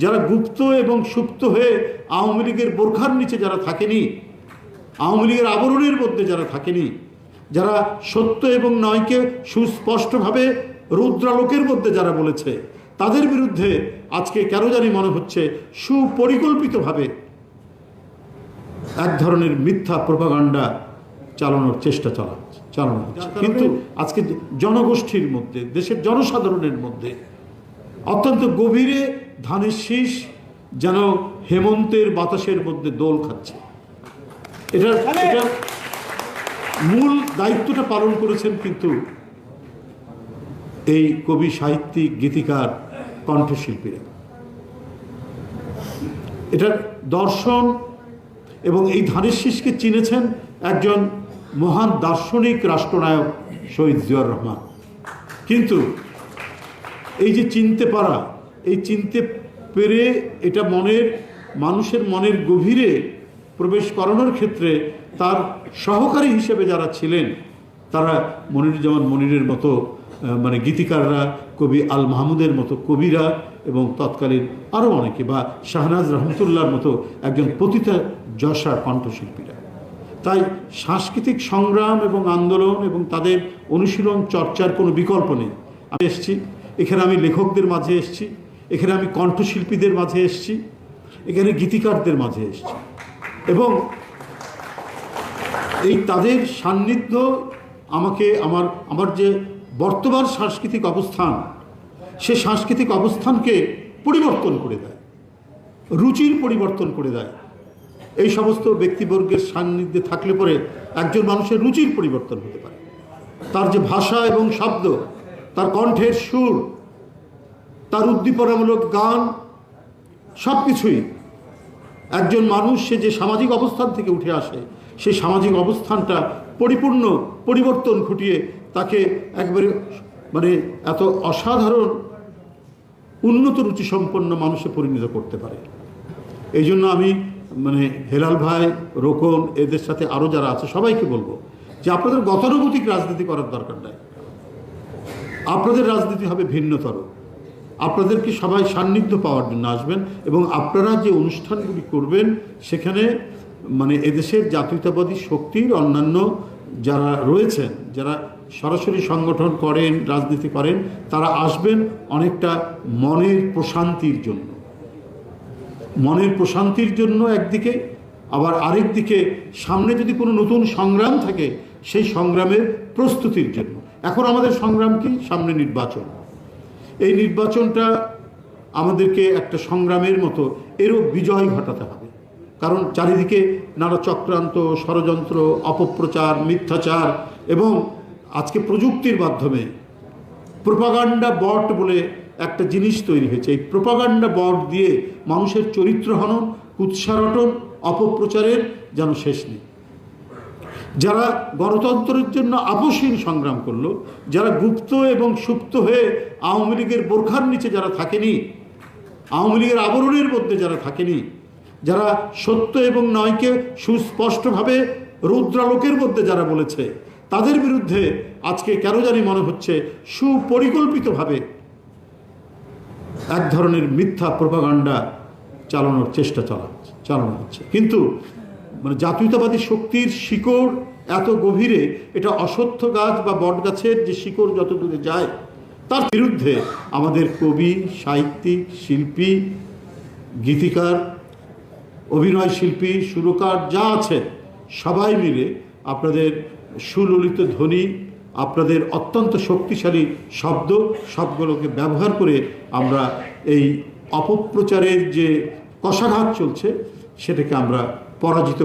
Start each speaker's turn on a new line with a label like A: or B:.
A: যারা গুপ্ত এবং সুপ্ত হয়ে আওয়ামী লীগের বোরখার নিচে যারা থাকেনি, আওয়ামী লীগের আবরণের মধ্যে যারা থাকেনি, যারা সত্য এবং নয়কে সুস্পষ্টভাবে রৌদ্রালোকের মধ্যে যারা বলেছে, তাদের বিরুদ্ধে আজকে কেন জানি মনে হচ্ছে সুপরিকল্পিতভাবে এক ধরনের মিথ্যা প্রোপাগান্ডা চালানোর চেষ্টা চালানো হচ্ছে। কিন্তু আজকে জনগোষ্ঠীর মধ্যে, দেশের জনসাধারণের মধ্যে অত্যন্ত গভীরে ধানের শীষ যেন হেমন্তের বাতাসের মধ্যে দোল খাচ্ছে। এটার মূল দায়িত্বটা পালন করেছেন কিন্তু এই কবি, সাহিত্যিক, গীতিকার, কণ্ঠশিল্পীরা। এটার দর্শন এবং এই ধানের শীষকে চিনেছেন একজন মহান দার্শনিক রাষ্ট্রনায়ক শহীদ জিয়াউর রহমান। কিন্তু এই যে চিনতে পারা, এই চিনতে পেরে এটা মানুষের মনের গভীরে প্রবেশ করানোর ক্ষেত্রে তার সহকারী হিসেবে যারা ছিলেন, তারা মনিরুজ্জামান মনিরের মতো গীতিকাররা, কবি আল মাহমুদের মতো কবিরা এবং তৎকালীন আরও অনেকে, বা শাহনাজ রহমতুল্লাহর মতো একজন পতিতা যশা কণ্ঠশিল্পীরা। তাই সাংস্কৃতিক সংগ্রাম এবং আন্দোলন এবং তাদের অনুশীলন চর্চার কোনো বিকল্প নেই। আমি এসেছি এখানে, আমি লেখকদের মাঝে এসেছি এখানে, আমি কণ্ঠশিল্পীদের মাঝে এসেছি এখানে, গীতিকারদের মাঝে এসেছি, এবং এই তাদের সান্নিধ্য আমাকে আমার যে বর্তমান সাংস্কৃতিক অবস্থান, সে সাংস্কৃতিক অবস্থানকে পরিবর্তন করে দেয়, রুচির পরিবর্তন করে দেয়। এই সমস্ত ব্যক্তিবর্গের সান্নিধ্যে থাকলে পরে একজন মানুষের রুচির পরিবর্তন হতে পারে। তার যে ভাষা এবং শব্দ, তার কণ্ঠের সুর, তার উদ্দীপনামূলক গান, সব কিছুই একজন মানুষ সে যে সামাজিক অবস্থান থেকে উঠে আসে, সেই সামাজিক অবস্থানটা পরিপূর্ণ পরিবর্তন ঘটিয়ে তাকে একবারে এত অসাধারণ উন্নত রুচিসম্পন্ন মানুষে পরিণত করতে পারে। এই জন্য আমি হেলাল ভাই, রোকন, এদের সাথে আরও যারা আছে সবাইকে বলবো যে আপনাদের গতানুগতিক রাজনীতি করার দরকার নাই। আপনাদের রাজনীতি হবে ভিন্নতর। আপনাদেরকে সবাই সান্নিধ্য পাওয়ার জন্য আসবেন, এবং আপনারা যে অনুষ্ঠানগুলি করবেন সেখানে এদেশের জাতীয়তাবাদী শক্তির অন্যান্য যারা রয়েছেন, যারা সরাসরি সংগঠন করেন, রাজনীতি করেন, তারা আসবেন অনেকটা মনের প্রশান্তির জন্য একদিকে, আবার আরেক দিকে সামনে যদি কোনো নতুন সংগ্রাম থাকে সেই সংগ্রামের প্রস্তুতির জন্য। এখন আমাদের সংগ্রাম কি? সামনে নির্বাচন। এই নির্বাচনটা আমাদেরকে একটা সংগ্রামের মতো এরও বিজয় ঘটাতে হবে, কারণ চারিদিকে নানা চক্রান্ত, ষড়যন্ত্র, অপপ্রচার, মিথ্যাচার, এবং আজকে প্রযুক্তির মাধ্যমে প্রোপাগান্ডা বট বলে একটা জিনিস তৈরি হয়েছে। এই প্রোপাগান্ডা বট দিয়ে মানুষের চরিত্র হনন, কুৎসারটন, অপপ্রচারের যেন শেষ নেই। যারা গণতন্ত্রের জন্য আপোষহীন সংগ্রাম করলো, যারা গুপ্ত এবং সুপ্ত হয়ে আওয়ামী লীগের বোরখার নিচে যারা থাকেনি, আওয়ামী লীগের আবরণের মধ্যে যারা থাকেনি, যারা সত্য এবং নয়কে সুস্পষ্টভাবে রৌদ্রালোকের মধ্যে যারা বলেছে, তাদের বিরুদ্ধে আজকে কেন জানি মনে হচ্ছে সুপরিকল্পিতভাবে এক ধরনের মিথ্যা প্রোপাগান্ডা চালানোর চেষ্টা চালানো হচ্ছে। কিন্তু জাতীয়তাবাদী শক্তির শিকড় এত গভীরে, এটা অশ্বত্থ গাছ বা বট গাছের যে শিকড় যত দূরে যায়, তার বিরুদ্ধে আমাদের কবি, সাহিত্যিক, শিল্পী, গীতিকার, অভিনয় শিল্পী, সুরকার যা আছে সবাই মিলে আপনাদের সুললিত ধ্বনি, আপনাদের অত্যন্ত শক্তিশালী শব্দ, সবগুলোকে ব্যবহার করে আমরা এই অপপ্রচারের যে কষাঘাত চলছে সেটাকে আমরা পরাজিত